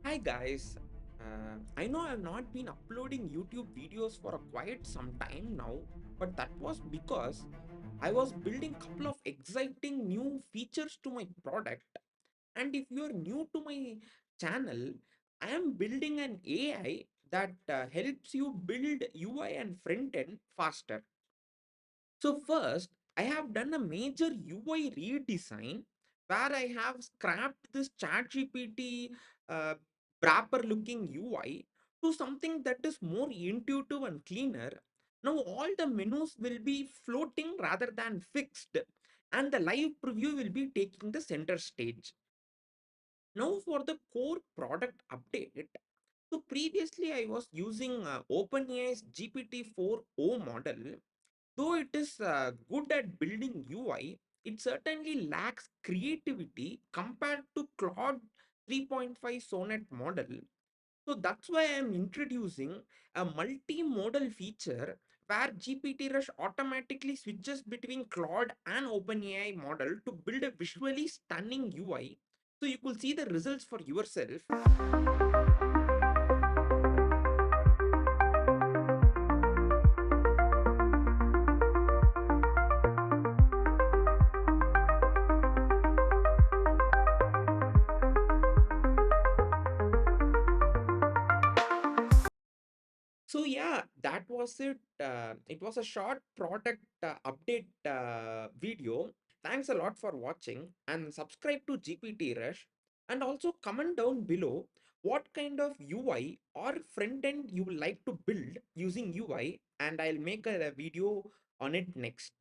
Hi guys, I know I've not been uploading YouTube videos for a quite some time now, but that was because I was building couple of exciting new features to my product. And if you're new to my channel, I am building an AI that helps you build UI and front end faster. So first, I have done a major UI redesign where I have scrapped this ChatGPT uh, wrapper looking UI to something that is more intuitive and cleaner. Now all the menus will be floating rather than fixed, and the live preview will be taking the center stage. Now for the core product update. So previously I was using OpenAI's GPT-4 O model. Though it is good at building UI, it certainly lacks creativity compared to Claude 3.5 Sonnet model. So that's why I'm introducing a multimodal feature where GPT Rush automatically switches between Claude and OpenAI model to build a visually stunning UI. So you could see the results for yourself. So yeah, that was it. It was a short product update video. Thanks a lot for watching and subscribe to GPT Rush and also comment down below what kind of UI or front end you would like to build using UI, and I'll make a video on it next.